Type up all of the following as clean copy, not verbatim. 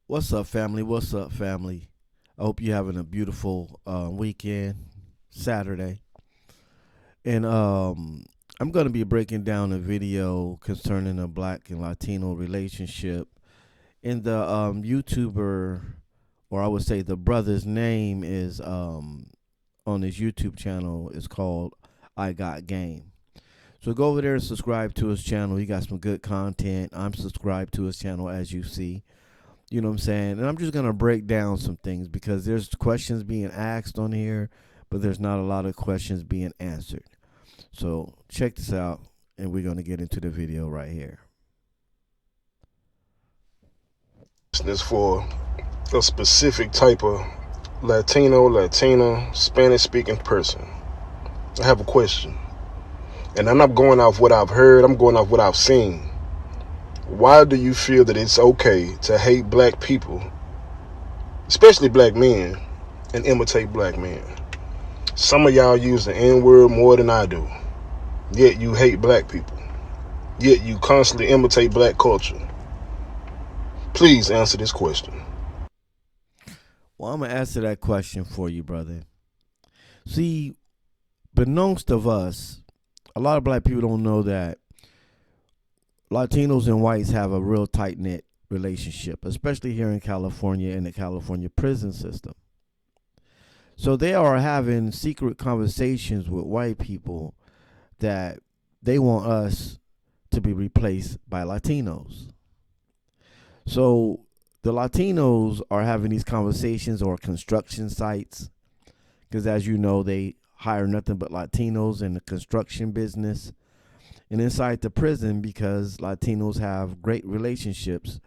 What's up, family? What's up, family? I hope you're having a beautiful weekend, Saturday. And I'm going to be breaking down a video concerning a black and Latino relationship. And the YouTuber, or I would say the brother's name is on his YouTube channel is called I Got Game. So go over there and subscribe to his channel. He got some good content. I'm subscribed to his channel, as you see. You know what I'm saying? And I'm just going to break down some things because there's questions being asked on here, but there's not a lot of questions being answered. So check this out, and we're going to get into the video right here. It's for a specific type of Latino, Latina, Spanish-speaking person. I have a question. And I'm not going off what I've heard, I'm going off what I've seen. Why do you feel that it's okay to hate black people, especially black men, and imitate black men? Some of y'all use the N-word more than I do, yet you hate black people. Yet you constantly imitate black culture. Please answer this question. Well, I'm going to answer that question for you, brother. See, beknownst of us, a lot of black people don't know that Latinos and whites have a real tight-knit relationship, especially here in California in the California prison system. So they are having secret conversations with white people that they want us to be replaced by Latinos. So the Latinos are having these conversations or construction sites because, as you know, they hire nothing but Latinos in the construction business and inside the prison because Latinos have great relationships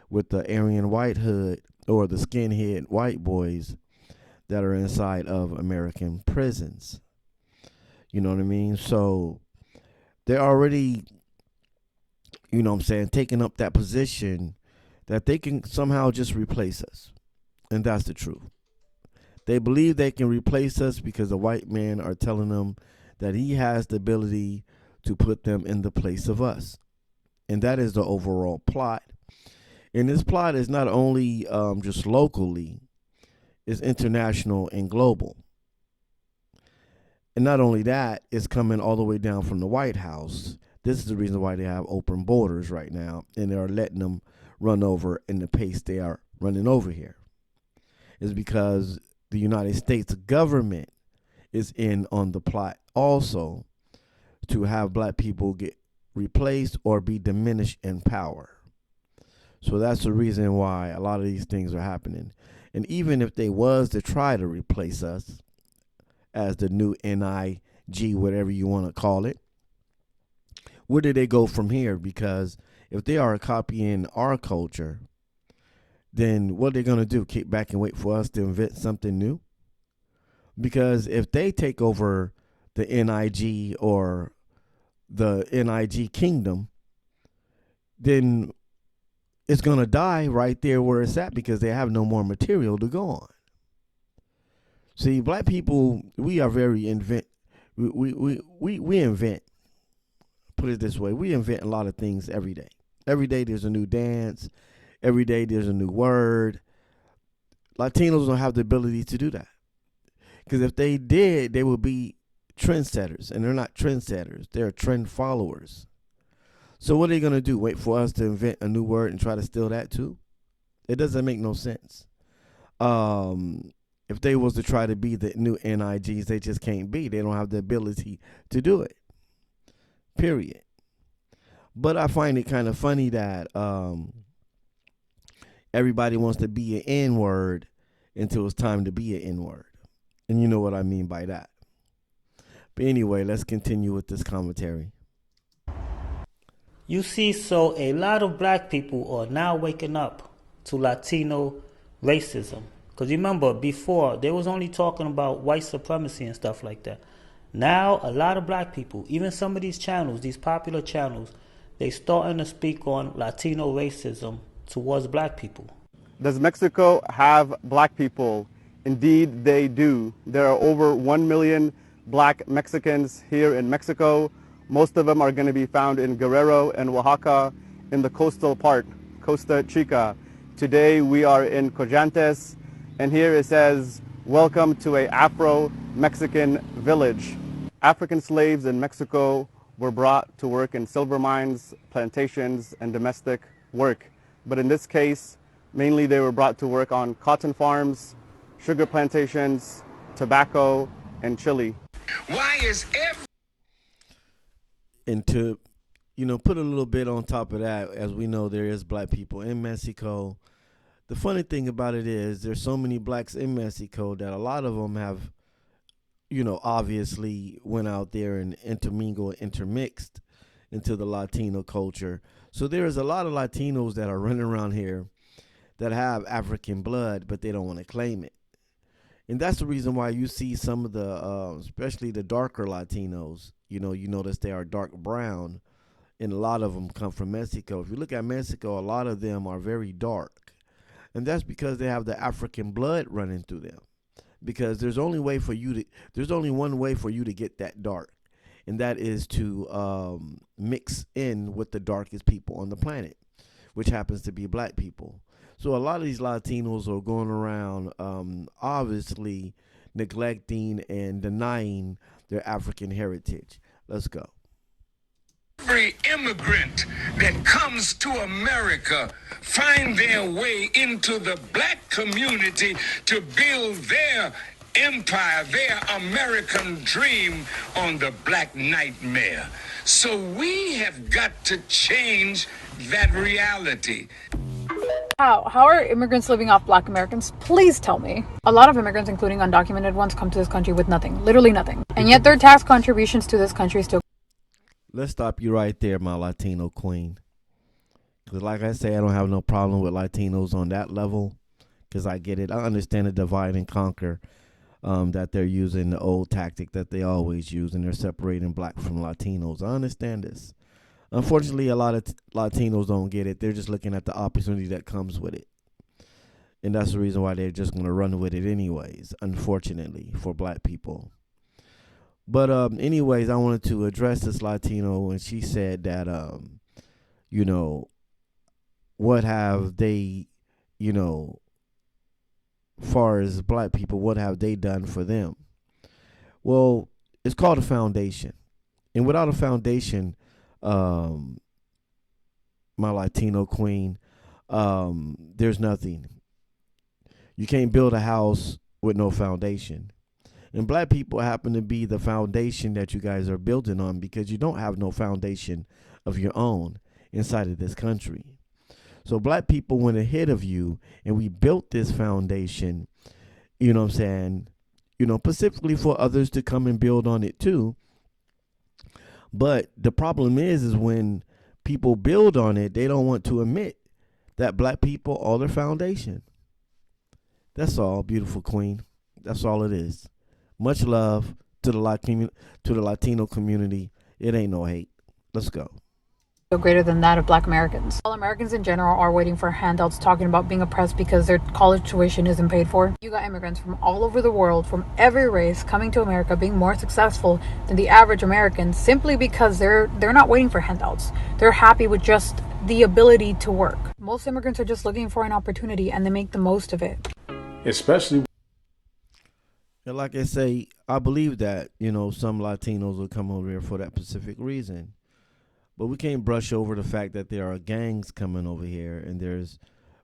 with the Aryan white hood or the skinhead white boys that are inside of American prisons. You know what I mean? So they're already, taking up that position that they can somehow just replace us. And that's the truth. They believe they can replace us because the white men are telling them that he has the ability to put them in the place of us. And that is the overall plot. And this plot is not only just locally, it's international and global. And not only that, it's coming all the way down from the White House. This is the reason why they have open borders right now, and they are letting them run over in the pace they are running over here. Is because the United States government is in on the plot also to have black people get replaced or be diminished in power. So that's the reason why a lot of these things are happening. And even if they was to try to replace us as the new NIG, whatever you want to call it, where do they go from here? Because if they are copying our culture, then what are they going to do? Kick back and wait for us to invent something new? Because if they take over the NIG or the NIG kingdom, then it's going to die right there where it's at because they have no more material to go on. See, black people, we are very we invent, put it this way, we invent a lot of things every day. Every day there's a new dance. Every day there's a new word. Latinos don't have the ability to do that. Because if they did, they would be trendsetters. And they're not trendsetters. They're trend followers. So what are they going to do? Wait for us to invent a new word and try to steal that too? It doesn't make no sense. If they was to try to be the new NIGs, they just can't be. They don't have the ability to do it. Period. But I find it kind of funny that everybody wants to be an N-word until it's time to be an N-word. And you know what I mean by that. But anyway, let's continue with this commentary. You see, so a lot of black people are now waking up to Latino racism. Because remember, before, they was only talking about white supremacy and stuff like that. Now, a lot of black people, even some of these channels, these popular channels, they starting to speak on Latino racism towards black people. Does Mexico have black people? Indeed, they do. There are over 1 million black Mexicans here in Mexico. Most of them are going to be found in Guerrero and Oaxaca in the coastal part, Costa Chica. Today we are in Corrientes, and here it says, "Welcome to a Afro-Mexican village." African slaves in Mexico were brought to work in silver mines, plantations, and domestic work. But in this case, mainly they were brought to work on cotton farms, sugar plantations, tobacco, and chili. Why is every And to, put a little bit on top of that, as we know, there is black people in Mexico. The funny thing about it is there's so many blacks in Mexico that a lot of them have, obviously went out there and intermixed into the Latino culture. So there's a lot of Latinos that are running around here that have African blood, but they don't want to claim it. And that's the reason why you see some of the, especially the darker Latinos, you notice they are dark brown, and a lot of them come from Mexico. If you look at Mexico, a lot of them are very dark. And that's because they have the African blood running through them. Because there's only one way for you to get that dark, and that is to mix in with the darkest people on the planet, which happens to be black people. So a lot of these Latinos are going around obviously neglecting and denying their African heritage. Let's go. immigrant that comes to America find their way into the black community to build their empire, their American dream on the black nightmare. So we have got to change that reality. How are immigrants living off black Americans? Please tell me. A lot of immigrants, including undocumented ones, come to this country with nothing, literally nothing. And yet their tax contributions to this country still. Let's stop you right there, my Latino queen. Because like I say, I don't have no problem with Latinos on that level. Because I get it. I understand the divide and conquer that they're using, the old tactic that they always use, and they're separating black from Latinos. I understand this. Unfortunately, a lot of Latinos don't get it. They're just looking at the opportunity that comes with it. And that's the reason why they're just going to run with it anyways, unfortunately, for black people. But anyways, I wanted to address this Latino, and she said that, what have they, far as black people, what have they done for them? Well, it's called a foundation. And without a foundation, my Latino queen, there's nothing. You can't build a house with no foundation. And black people happen to be the foundation that you guys are building on, because you don't have no foundation of your own inside of this country. So black people went ahead of you, and we built this foundation, specifically for others to come and build on it too. But the problem is when people build on it, they don't want to admit that black people are their foundation. That's all, beautiful queen. That's all it is. Much love to the Latino community. It ain't no hate. Let's go. Greater than that of black Americans. All Americans in general are waiting for handouts, talking about being oppressed because their college tuition isn't paid for. You got immigrants from all over the world, from every race, coming to America, being more successful than the average American, simply because they're not waiting for handouts. They're happy with just the ability to work. Most immigrants are just looking for an opportunity, and they make the most of it. Especially, and like I say, I believe that, some Latinos will come over here for that specific reason. But we can't brush over the fact that there are gangs coming over here, and there's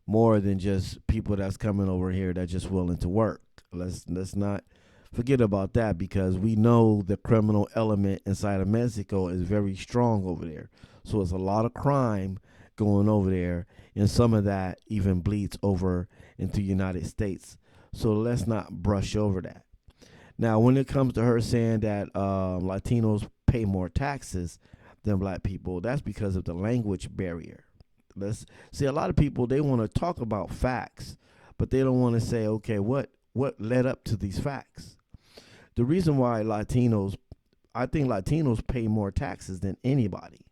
more than just people that's coming over here that's just willing to work. Let's not forget about that, because we know the criminal element inside of Mexico is very strong over there. So it's a lot of crime going over there, and some of that even bleeds over into the United States. So let's not brush over that. Now, when it comes to her saying that Latinos pay more taxes than black people, that's because of the language barrier. Let's see, a lot of people, they want to talk about facts, but they don't want to say, okay, what led up to these facts? The reason why I think Latinos pay more taxes than anybody,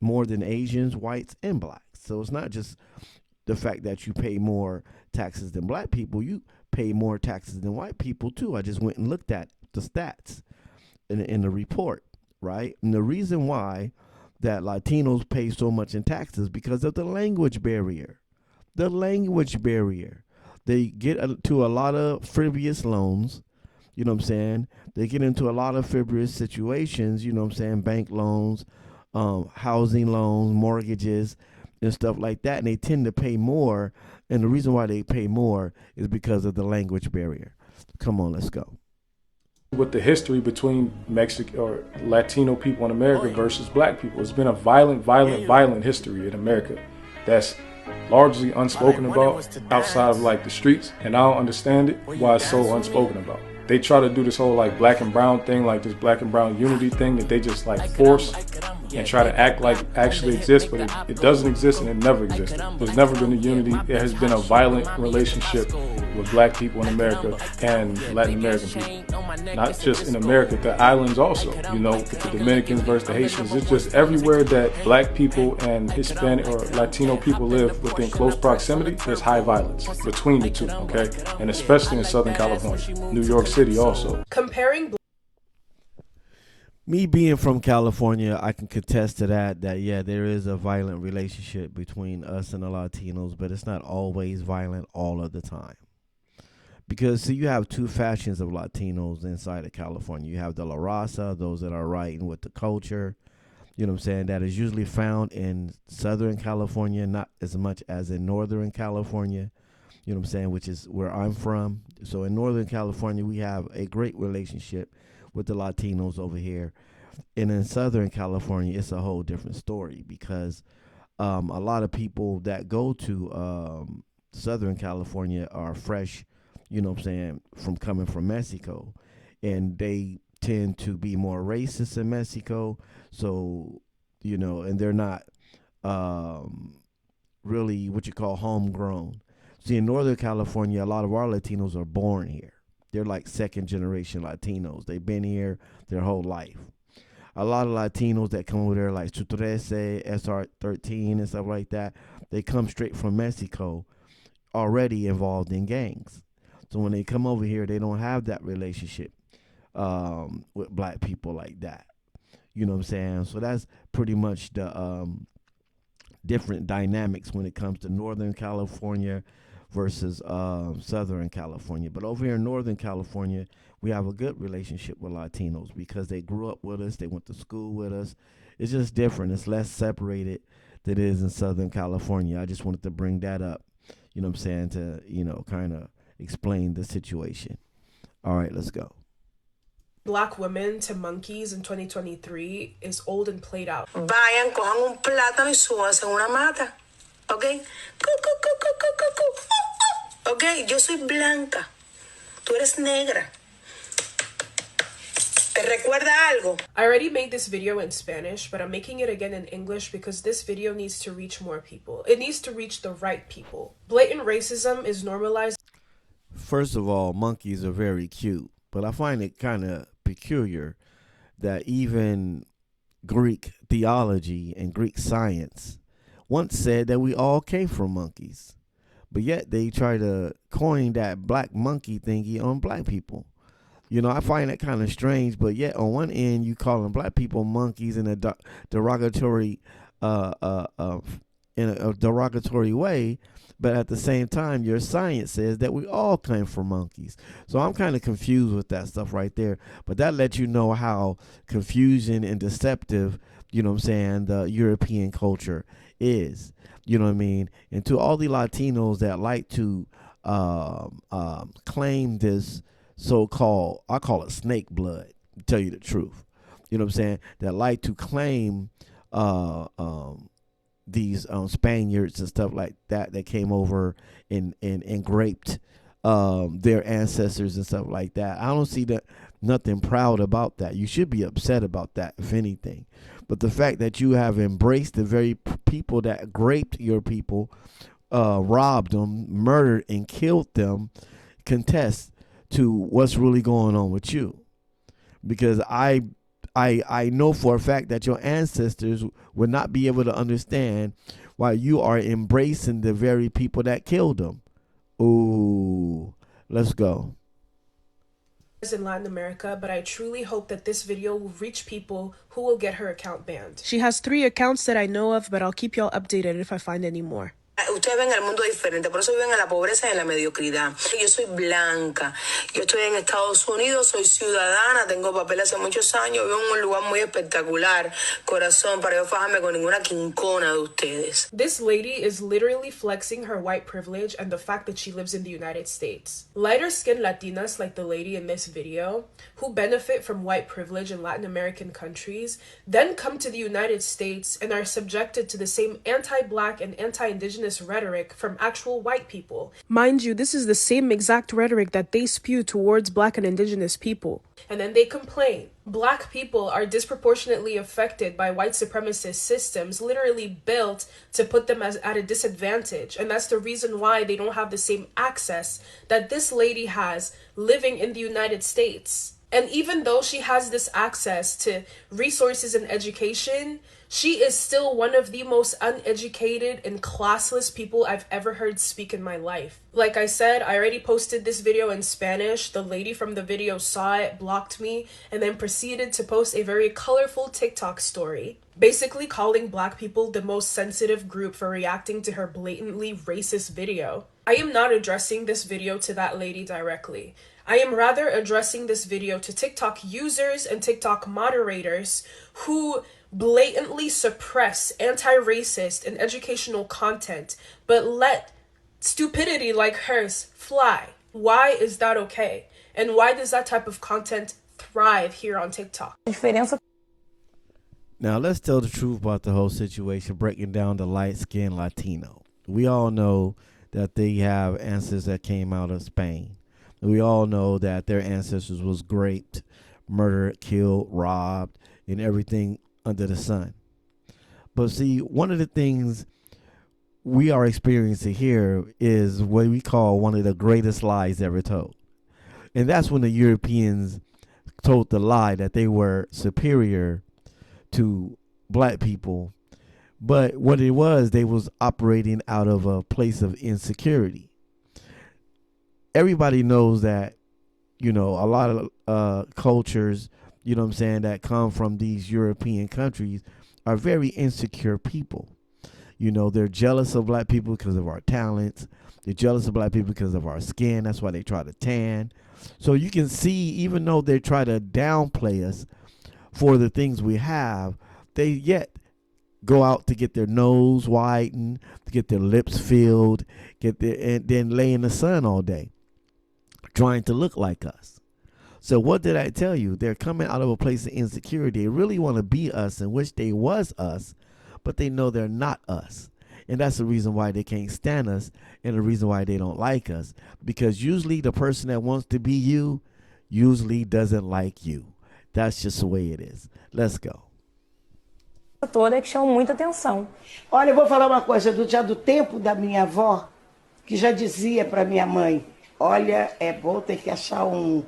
more than Asians, whites, and blacks. So it's not just the fact that you pay more taxes than black people, you pay more taxes than white people too. I just went and looked at the stats in the report. Right? And the reason why that Latinos pay so much in taxes because of the language barrier. The language barrier. They get to a lot of frivolous loans. You know what I'm saying? They get into a lot of frivolous situations. You know what I'm saying? Bank loans, housing loans, mortgages, and stuff like that. And they tend to pay more. And the reason why they pay more is because of the language barrier. Come on, let's go. With the history between Mexican or Latino people in America versus black people, it's been a violent history in America that's largely unspoken about outside of like the streets, and I don't understand it why it's so unspoken about. They try to do this whole like black and brown thing, like this black and brown unity thing that they just like force and try to act like actually exists, but it doesn't exist and it never existed. There's never been a unity. There has been a violent relationship with black people in America and Latin American people. Not just in America, the islands also, you know, with the Dominicans versus the Haitians. It's just everywhere that black people and Hispanic or Latino people live within close proximity, there's high violence between the two, okay? And especially in Southern California, New York City also. Comparing Me being from California, I can contest to that yeah, there is a violent relationship between us and the Latinos, but it's not always violent all of the time. Because see, you have two factions of Latinos inside of California. You have the La Raza, those that are writing with the culture, you know what I'm saying, that is usually found in Southern California, not as much as in Northern California, you know what I'm saying, which is where I'm from. So in Northern California, we have a great relationship with the Latinos over here. And in Southern California, it's a whole different story because a lot of people that go to Southern California are fresh, you know what I'm saying, from coming from Mexico. And they tend to be more racist in Mexico. So, you know, and they're not really what you call homegrown. See, in Northern California, a lot of our Latinos are born here. They're like second generation Latinos. They've been here their whole life. A lot of Latinos that come over there like Sutrese, SR13 and stuff like that, they come straight from Mexico already involved in gangs. So when they come over here, they don't have that relationship with black people like that. You know what I'm saying? So that's pretty much the different dynamics when it comes to Northern California versus Southern California. But over here in Northern California, we have a good relationship with Latinos because they grew up with us, they went to school with us. It's just different. It's less separated than it is in Southern California. I just wanted to bring that up, you know what I'm saying, to, you know, kind of explain the situation. All right, let's go. Black women to monkeys in 2023 is old and played out. Vayan, cojan un plátano y súbanse en una mata. ¿Ok? Cu, cu, cu, cu, cu, cu, cu. ¿Ok? Yo soy blanca. Tú eres negra. ¿Te recuerda algo? I already made this video in Spanish, but I'm making it again in English because this video needs to reach more people. It needs to reach the right people. Blatant racism is normalized. First of all, monkeys are very cute, but I find it kind of peculiar that even Greek theology and Greek science once said that we all came from monkeys, but yet they try to coin that black monkey thingy on black people. You know, I find that kind of strange, but yet on one end you calling black people monkeys in a derogatory way, but at the same time your science says that we all came from monkeys. So I'm kind of confused with that stuff right there. But that lets you know how confusing and deceptive, you know what I'm saying, the European culture is. You know what I mean? And to all the Latinos that like to claim this so-called, I call it snake blood, to tell you the truth. You know what I'm saying? That like to claim these Spaniards and stuff like that came over and raped their ancestors and stuff like that. I don't see that nothing proud about that. You should be upset about that, if anything. But the fact that you have embraced the very people that raped your people, robbed them, murdered, and killed them, contests to what's really going on with you. Because I know for a fact that your ancestors would not be able to understand why you are embracing the very people that killed them. Ooh, let's go. In Latin America, but I truly hope that this video will reach people who will get her account banned. She has 3 accounts that I know of, but I'll keep y'all updated if I find any more. Ustedes ven el mundo diferente, por eso viven en la pobreza y en la mediocridad. Yo soy blanca, yo estoy en Estados Unidos, soy ciudadana, tengo papel hace muchos años, vivo en un lugar muy espectacular, corazón, para yo fajarme con ninguna quincona de ustedes. This lady is literally flexing her white privilege and the fact that she lives in the United States. Lighter-skinned Latinas like the lady in this video, who benefit from white privilege in Latin American countries, then come to the United States and are subjected to the same anti-black and anti-indigenous rhetoric from actual white people. Mind you, this is the same exact rhetoric that they spew towards black and indigenous people. And then they complain. Black people are disproportionately affected by white supremacist systems literally built to put them at a disadvantage. And that's the reason why they don't have the same access that this lady has living in the United States. And even though she has this access to resources and education, she is still one of the most uneducated and classless people I've ever heard speak in my life. Like I said, I already posted this video in Spanish. The lady from the video saw it, blocked me, and then proceeded to post a very colorful TikTok story, basically calling black people the most sensitive group for reacting to her blatantly racist video. I am not addressing this video to that lady directly. I am rather addressing this video to TikTok users and TikTok moderators who blatantly suppress anti-racist and educational content, but let stupidity like hers fly. Why is that okay? And why does that type of content thrive here on TikTok? Now, let's tell the truth about the whole situation, breaking down the light-skinned Latino. We all know that they have ancestors that came out of Spain. We all know that their ancestors was raped, murdered, killed, robbed, and everything under the sun. But see, one of the things we are experiencing here is what we call one of the greatest lies ever told. And that's when the Europeans told the lie that they were superior to black people. But what it was, they was operating out of a place of insecurity. Everybody knows that, a lot of cultures, that come from these European countries are very insecure people. They're jealous of black people because of our talents. They're jealous of black people because of our skin. That's why they try to tan. So you can see, even though they try to downplay us for the things we have, they yet go out to get their nose whitened, to get their lips filled, and then lay in the sun all day, trying to look like us. So what did I tell you? They're coming out of a place of insecurity. They really want to be us and wish they was us, but they know they're not us. And that's the reason why they can't stand us, and the reason why they don't like us. Because usually the person that wants to be you usually doesn't like you. That's just the way it is. Let's go. Toda que chamam muita atenção. Olha, eu vou falar uma coisa do tempo da minha avó, que já dizia para minha mãe, olha, é bom ter que achar um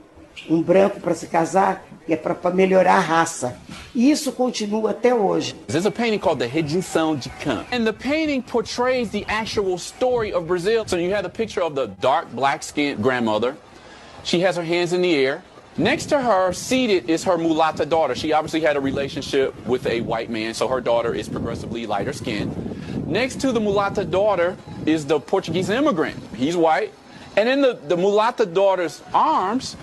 branco para se casar, que é para melhorar a raça. E isso continua até hoje. There's a painting called The Rejeição de Campo. And the painting portrays the actual story of Brazil. So you have a picture of the dark black-skinned grandmother. She has her hands in the air. Next to her, seated, is her mulatta daughter. She obviously had a relationship with a white man, so her daughter is progressively lighter skinned. Next to the mulatta daughter is the Portuguese immigrant. He's white. And in the mulatta daughter's arms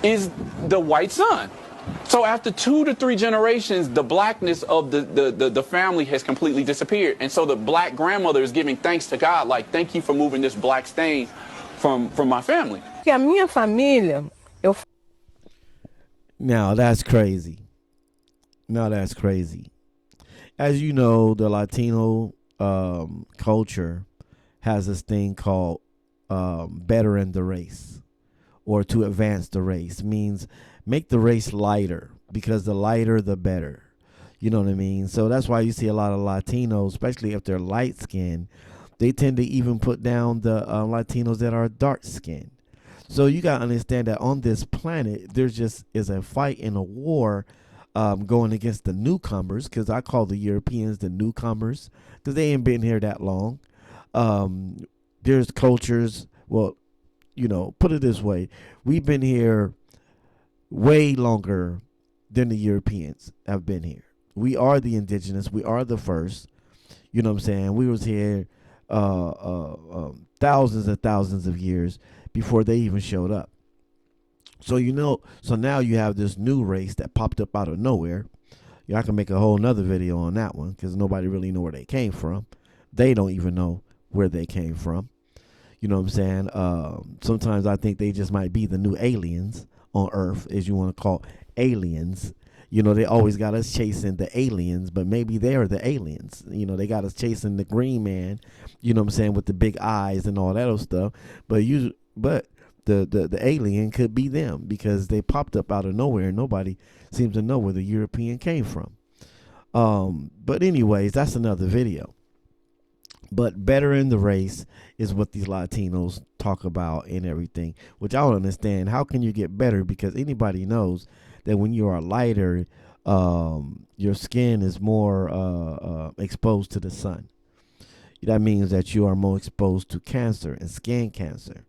is the white son. So after 2 to 3 generations, the blackness of the family has completely disappeared. And so the black grandmother is giving thanks to God, like, thank you for moving this black stain from my family. Que a minha família, Now that's crazy. As you know, the Latino culture has this thing called bettering the race, or to advance the race. Means make the race lighter, because the lighter the better. You know what I mean? So that's why you see a lot of Latinos, especially if they're light skinned, they tend to even put down the Latinos that are dark skinned. So you got to understand that on this planet, there just is a fight and a war going against the newcomers, because I call the Europeans the newcomers, because they ain't been here that long. There's cultures, well, put it this way. We've been here way longer than the Europeans have been here. We are the indigenous. We are the first. You know what I'm saying? We was here thousands and thousands of years before they even showed up. So so now you have this new race that popped up out of nowhere. I can make a whole nother video on that one because nobody really know where they came from. They don't even know where they came from. You know what I'm saying? Sometimes I think they just might be the new aliens on Earth, as you want to call aliens. They always got us chasing the aliens, but maybe they're the aliens. They got us chasing the green man, you know what I'm saying, with the big eyes and all that other stuff. But the alien could be them because they popped up out of nowhere and nobody seems to know where the European came from. But anyways, that's another video. But better in the race is what these Latinos talk about and everything, which I don't understand. How can you get better? Because anybody knows that when you are lighter, your skin is more exposed to the sun. That means that you are more exposed to cancer and skin cancer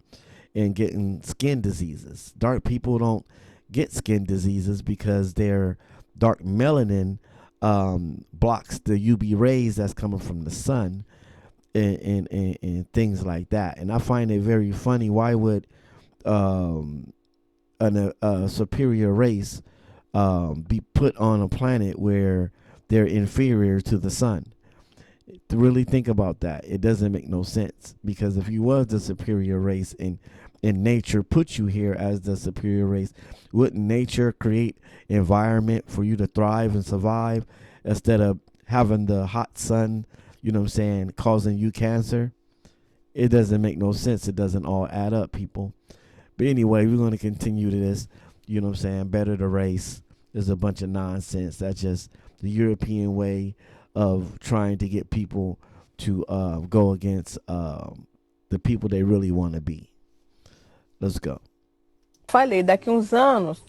and getting skin diseases. Dark people don't get skin diseases because their dark melanin blocks the UV rays that's coming from the sun and things like that. And I find it very funny. Why would a superior race be put on a planet where they're inferior to the sun? To really think about that, it doesn't make no sense, because if you was the superior race and nature put you here as the superior race, wouldn't nature create environment for you to thrive and survive instead of having the hot sun, you know what I'm saying, causing you cancer? It doesn't make no sense. It doesn't all add up, people. But anyway, we're going to continue to this, you know what I'm saying, better the race. There's a bunch of nonsense. That's just the European way of trying to get people to go against the people they really want to be. Let's go. Falei, daqui uns anos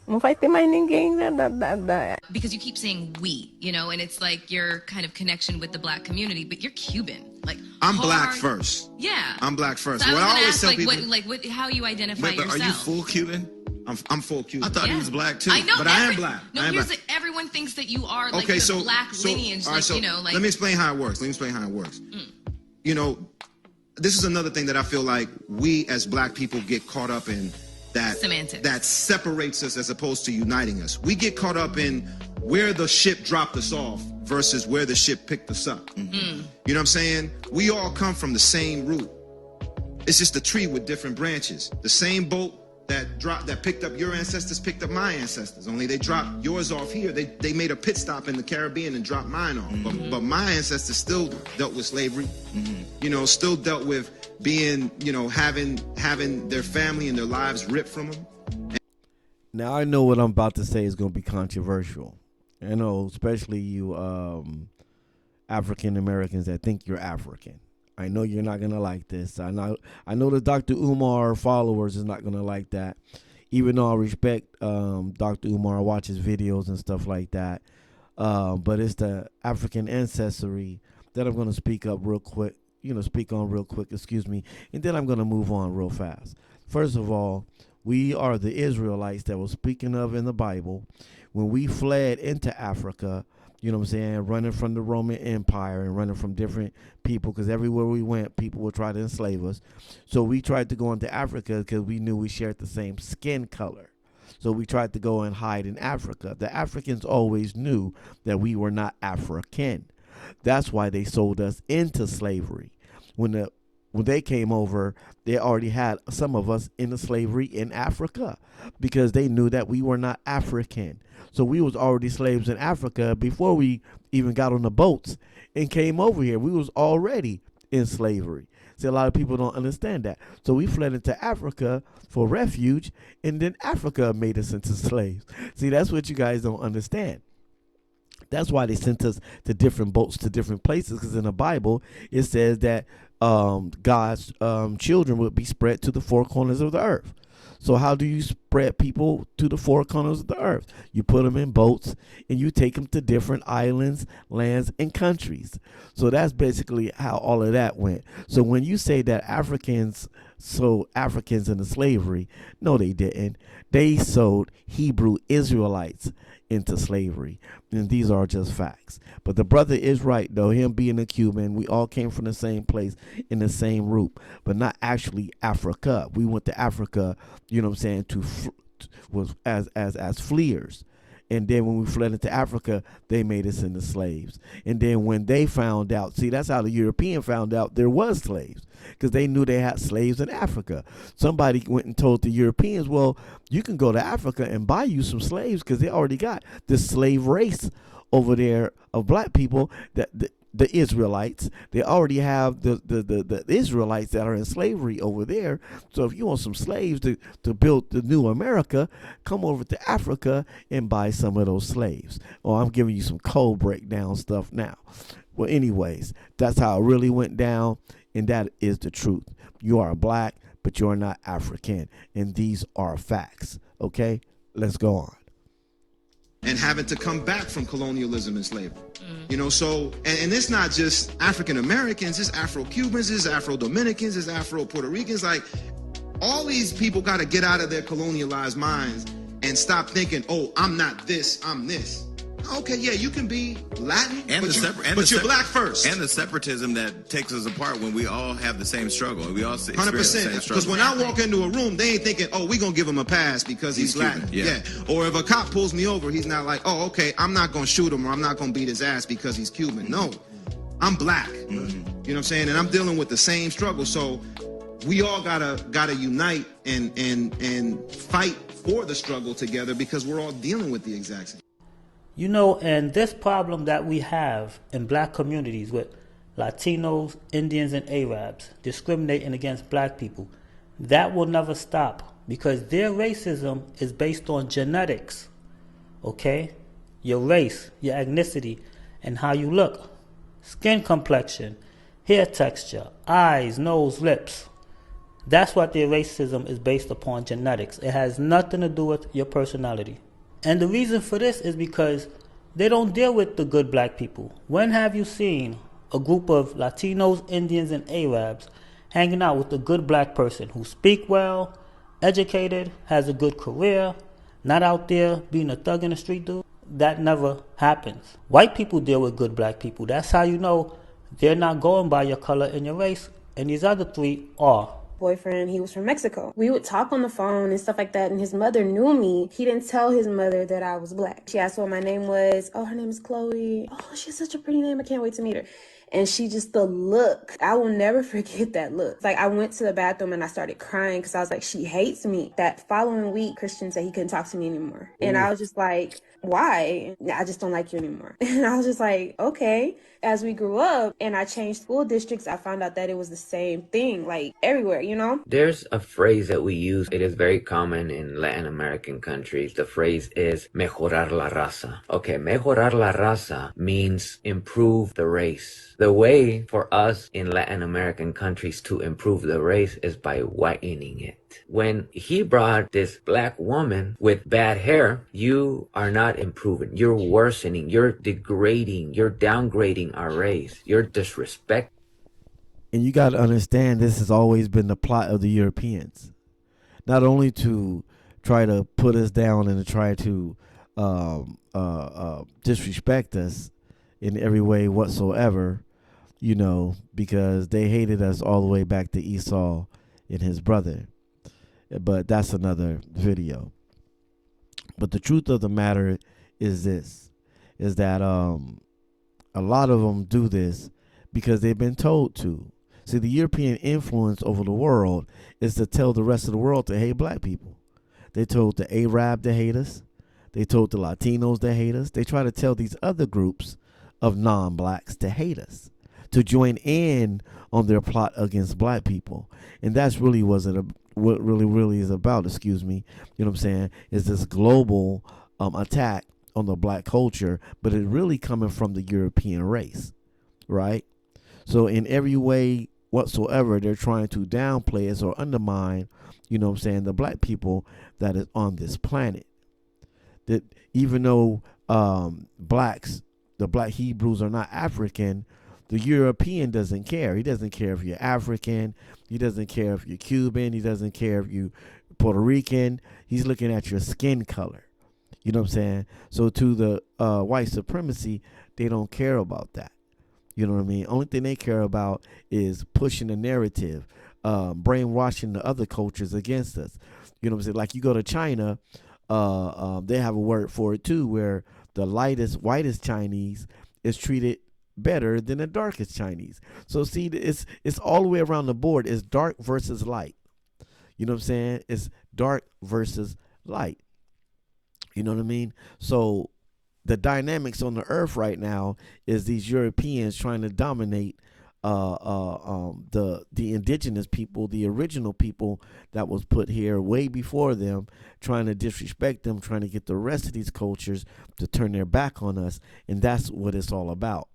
não vai ter mais ninguém Because you keep saying we, and it's like your kind of connection with the black community, but you're Cuban. Like I'm black first. Yeah. I'm black first. So what I I always ask, tell like, people, how you identify yourself. Are you full Cuban? I'm full Cuban. I thought he was black too. I know, but I am black. No, everyone thinks that you are like the black lineage. All right, let me explain how it works. This is another thing that I feel like we as black people get caught up in, that separates us as opposed to uniting us. We get caught up in where the ship dropped us off versus where the ship picked us up. Mm-hmm. You know what I'm saying? We all come from the same root. It's just a tree with different branches. The same boat that picked up your ancestors picked up my ancestors. Only they dropped yours off here. They made a pit stop in the Caribbean and dropped mine off. Mm-hmm. But my ancestors still dealt with slavery. Mm-hmm. Still dealt with being, having their family and their lives ripped from them. Now I know what I'm about to say is going to be controversial. I know, especially you African Americans that think you're African. I know you're not going to like this. I know the Dr. Umar followers is not going to like that. Even though I respect Dr. Umar, watch his videos and stuff like that. But it's the African ancestry that I'm going to speak on real quick, and then I'm going to move on real fast. First of all, we are the Israelites that was speaking of in the Bible. When we fled into Africa, you know what I'm saying, running from the Roman Empire and running from different people, because everywhere we went, people would try to enslave us. So we tried to go into Africa because we knew we shared the same skin color. So we tried to go and hide in Africa. The Africans always knew that we were not African. That's why they sold us into slavery. When they came over, they already had some of us in the slavery in Africa because they knew that we were not African. So we was already slaves in Africa before we even got on the boats and came over here. We was already in slavery. See, a lot of people don't understand that. So we fled into Africa for refuge, and then Africa made us into slaves. See, that's what you guys don't understand. That's why they sent us to different boats to different places, because in the Bible, it says that God's children would be spread to the four corners of the earth. So how do you spread people to the four corners of the earth? You put them in boats and you take them to different islands, lands, and countries. So that's basically how all of that went. So when you say that Africans sold Africans into slavery, no, they didn't. They sold Hebrew Israelites into slavery. And these are just facts. But the brother is right, though. Him being a Cuban, we all came from the same place in the same root, but not actually Africa. We went to Africa, you know what I'm saying, was as fleers. And then when we fled into Africa, they made us into slaves. And then when they found out, see, that's how the European found out there was slaves, because they knew they had slaves in Africa. Somebody went and told the Europeans, well, you can go to Africa and buy you some slaves, because they already got this slave race over there of black people, that the Israelites. They already have the Israelites that are in slavery over there. So if you want some slaves to build the new America, come over to Africa and buy some of those slaves. Oh, I'm giving you some cold breakdown stuff now. Well, anyways, that's how it really went down, and that is the truth. You are black, but you're not African, and these are facts. Okay, let's go on. And having to come back from colonialism and slavery. You know, so, and it's not just African Americans, it's Afro-Cubans, it's Afro-Dominicans, it's Afro-Puerto Ricans. Like, all these people got to get out of their colonialized minds and stop thinking, oh, I'm not this, I'm this. Okay, yeah, you can be Latin, but you're black first. And the separatism that takes us apart when we all have the same struggle. We all experience the same 100%. struggle. Because when I walk into a room, they ain't thinking, oh, we going to give him a pass because he's Latin. Cuban, yeah. Or if a cop pulls me over, he's not like, oh, okay, I'm not going to shoot him or I'm not going to beat his ass because he's Cuban. No, I'm black. You know what I'm saying? And I'm dealing with the same struggle. So we all gotta unite and fight for the struggle together, because we're all dealing with the exact same. You know, and this problem that we have in black communities with Latinos, Indians, and Arabs discriminating against black people, that will never stop, because their racism is based on genetics, okay? Your race, your ethnicity, and how you look, skin complexion, hair texture, eyes, nose, lips. That's what their racism is based upon, genetics. It has nothing to do with your personality. And the reason for this is because they don't deal with the good black people. When have you seen a group of Latinos, Indians, and Arabs hanging out with a good black person who speak well, educated, has a good career, not out there being a thug in the street dude? That never happens. White people deal with good black people. That's how you know they're not going by your color and your race, and these other three are. Boyfriend, he was from Mexico. We would talk on the phone and stuff like that, and his mother knew me. He didn't tell his mother that I was black. She asked what my name was. Oh, her name is Chloe. Oh, she has such a pretty name. I can't wait to meet her. And she just, the look, I will never forget that look. Like, I went to the bathroom and I started crying because I was like, she hates me. That following week, Christian said he couldn't talk to me anymore. And I was just like, why? I just don't like you anymore. And I was just like, okay. As we grew up and I changed school districts, I found out that it was the same thing, like everywhere, you know? There's a phrase that we use. It is very common in Latin American countries. The phrase is mejorar la raza. Okay, mejorar la raza means improve the race. The way for us in Latin American countries to improve the race is by whitening it. When he brought this black woman with bad hair, you are not improving. You're worsening. You're degrading. You're downgrading our race. You're disrespecting. And you got to understand, this has always been the plot of the Europeans. Not only to try to put us down and to try to disrespect us in every way whatsoever, you know, because they hated us all the way back to Esau and his brother. But that's another video. But the truth of the matter is this, is that a lot of them do this because they've been told to. See, the European influence over the world is to tell the rest of the world to hate black people. They told the Arab to hate us. They told the Latinos to hate us. They try to tell these other groups of non-blacks to hate us, to join in on their plot against black people. And that's really what really is about, excuse me, you know what I'm saying, is this global attack on the black culture, but it's really coming from the European race, right? So in every way whatsoever, they're trying to downplay us or undermine, you know what I'm saying, the black people that is on this planet. That even though blacks, the black Hebrews are not African, the European doesn't care. He doesn't care if you're African. He doesn't care if you're Cuban. He doesn't care if you're Puerto Rican. He's looking at your skin color. You know what I'm saying? So to the white supremacy, they don't care about that. You know what I mean? Only thing they care about is pushing a narrative, brainwashing the other cultures against us. You know what I'm saying? Like you go to China, they have a word for it too, where the lightest, whitest Chinese is treated better than the darkest Chinese. So see, it's all the way around the board. It's dark versus light. You know what I'm saying? It's dark versus light. You know what I mean? So the dynamics on the earth right now is these Europeans trying to dominate the indigenous people, the original people that was put here way before them, trying to disrespect them, trying to get the rest of these cultures to turn their back on us, and that's what it's all about.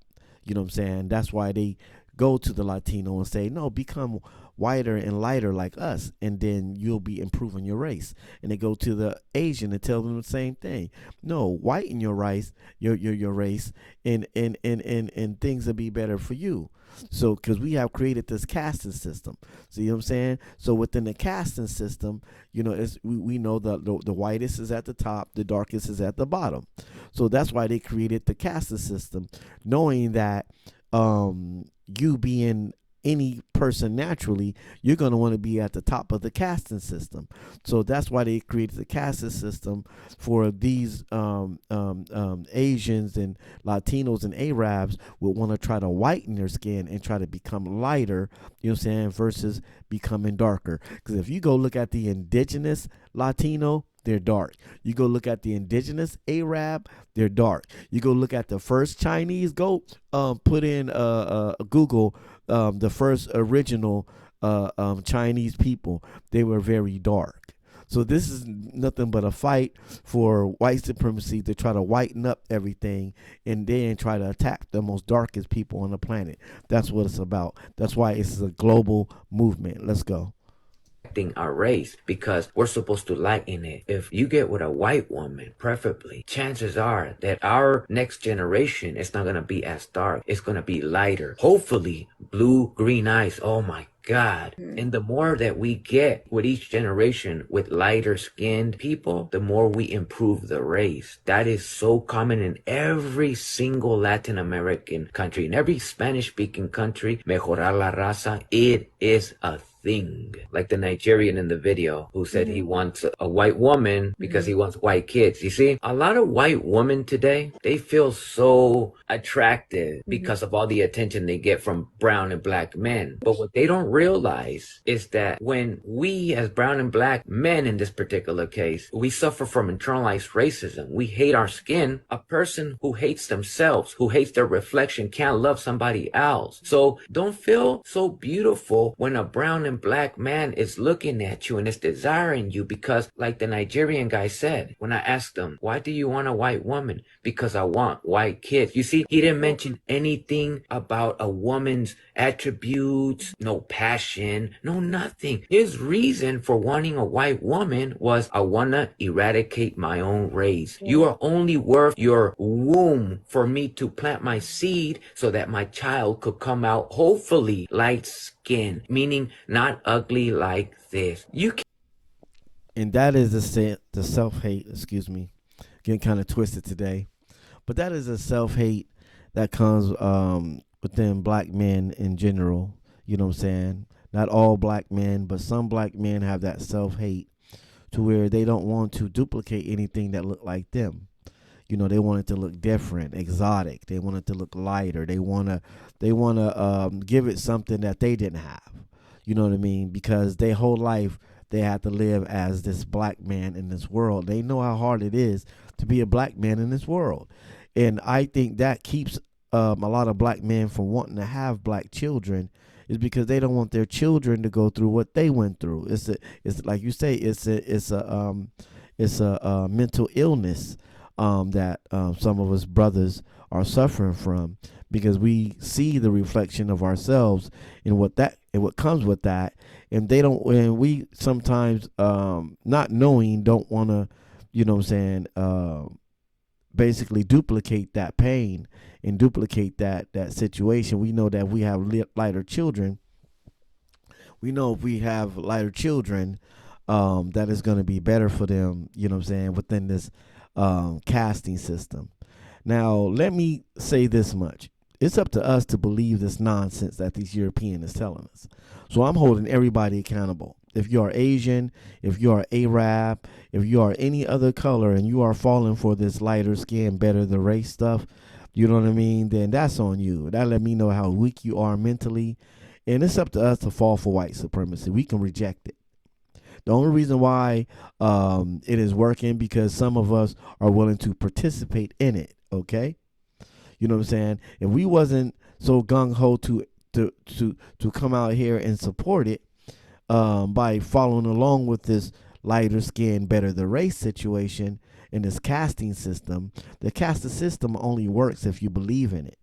You know what I'm saying? That's why they go to the Latino and say, no, become whiter and lighter like us, and then you'll be improving your race. And they go to the Asian and tell them the same thing. No, whiten your rice, your race, and things will be better for you. So, because we have created this casting system, see what I'm saying? So within the casting system, you know, we know the whitest is at the top, the darkest is at the bottom. So that's why they created the casting system, knowing that you being any person naturally, you're going to want to be at the top of the casting system. So that's why they created the casting system for these Asians and Latinos and Arabs would want to try to whiten their skin and try to become lighter, you know what I'm saying, versus becoming darker. Because if you go look at the indigenous Latino, they're dark. You go look at the indigenous Arab, they're dark. You go look at the first Chinese, go put in Google the first original Chinese people. They were very dark. So this is nothing but a fight for white supremacy to try to whiten up everything and then try to attack the most darkest people on the planet. That's what it's about. That's why it's a global movement. Let's go. Our race, because we're supposed to lighten it. If you get with a white woman, preferably, chances are that our next generation is not going to be as dark. It's going to be lighter. Hopefully, blue, green eyes. Oh my God. And the more that we get with each generation with lighter skinned people, the more we improve the race. That is so common in every single Latin American country, in every Spanish speaking country. Mejorar la raza, it is a thing. Like the Nigerian in the video who said he wants a white woman because he wants white kids. You see, a lot of white women today, they feel so attractive because of all the attention they get from brown and black men. But what they don't realize is that when we as brown and black men in this particular case, we suffer from internalized racism. We hate our skin. A person who hates themselves, who hates their reflection, can't love somebody else. So don't feel so beautiful when a brown and black man is looking at you and is desiring you, because like the Nigerian guy said, when I asked him, why do you want a white woman? Because I want white kids. You see, he didn't mention anything about a woman's attributes, no passion, no nothing. His reason for wanting a white woman was, I want to eradicate my own race. You are only worth your womb for me to plant my seed so that my child could come out hopefully light skin, meaning not ugly like this. You can. And that is the self-hate, excuse me, getting kind of twisted today. But that is a self-hate that comes within black men in general. You know what I'm saying? Not all black men, but some black men have that self-hate to where they don't want to duplicate anything that look like them. You know, they want it to look different, exotic. They want it to look lighter. They wanna give it something that they didn't have. You know what I mean? Because their whole life they have to live as this black man in this world. They know how hard it is to be a black man in this world. And I think that keeps a lot of black men from wanting to have black children, is because they don't want their children to go through what they went through. It's like you say, it's a mental illness that some of us brothers are suffering from, because we see the reflection of ourselves in what comes with that, and they don't. And we sometimes, not knowing, don't want to, you know what I'm saying, basically duplicate that pain and duplicate that situation. We know that if we have lighter children, that is going to be better for them, you know what I'm saying, within this casting system. Now, let me say this much. It's up to us to believe this nonsense that these Europeans is telling us. So I'm holding everybody accountable. If you are Asian, if you are Arab, if you are any other color and you are falling for this lighter skin, better the race stuff, you know what I mean, then that's on you. That let me know how weak you are mentally. And it's up to us to fall for white supremacy. We can reject it. The only reason why it is working because some of us are willing to participate in it, okay? You know what I'm saying? If we wasn't so gung-ho to come out here and support it by following along with this lighter skin, better the race situation in this casting system, the casting system only works if you believe in it.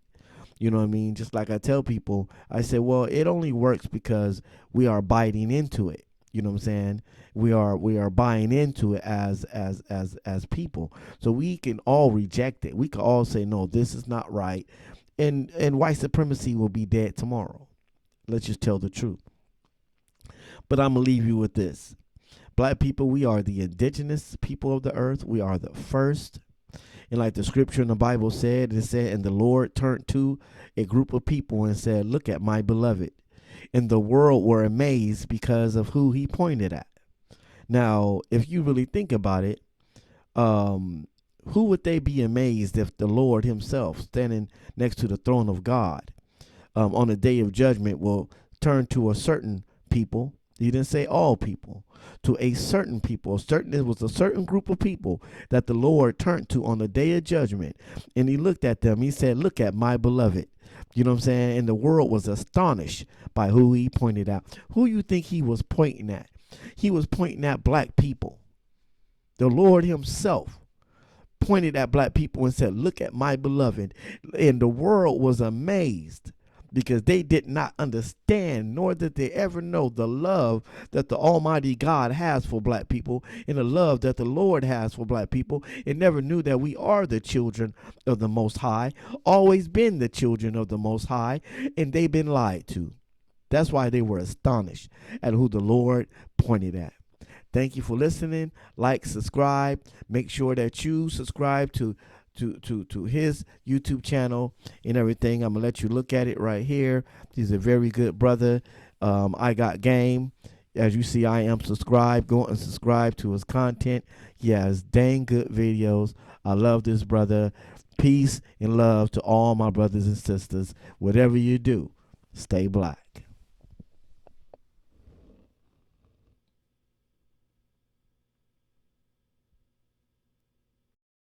You know what I mean? Just like I tell people, I say, well, it only works because we are biting into it. You know what I'm saying? We are buying into it as people. So we can all reject it. We can all say, no, this is not right. And white supremacy will be dead tomorrow. Let's just tell the truth. But I'm going to leave you with this. Black people, we are the indigenous people of the earth. We are the first. And like the scripture in the Bible said, it said, and the Lord turned to a group of people and said, look at my beloved. And the world were amazed because of who he pointed at. Now, if you really think about it, who would they be amazed if the Lord himself, standing next to the throne of God, on the day of judgment will turn to a certain people? He didn't say all people, to a certain people. It was a certain group of people that the Lord turned to on the day of judgment. And he looked at them. He said, look at my beloved. You know what I'm saying? And the world was astonished by who he pointed out. Who you think he was pointing at? He was pointing at black people. The Lord himself pointed at black people and said, look at my beloved. And the world was amazed because they did not understand, nor did they ever know the love that the Almighty God has for black people and the love that the Lord has for black people. It never knew that we are the children of the Most High, always been the children of the Most High, and they've been lied to. That's why they were astonished at who the Lord pointed at. Thank you for listening. Like, subscribe. Make sure that you subscribe to his YouTube channel and everything. I'm gonna let you look at it right here. He's a very good brother. I got game. As you see, I am subscribed. Go and subscribe to his content. He has dang good videos. I love this brother. Peace and love to all my brothers and sisters. Whatever you do, stay black.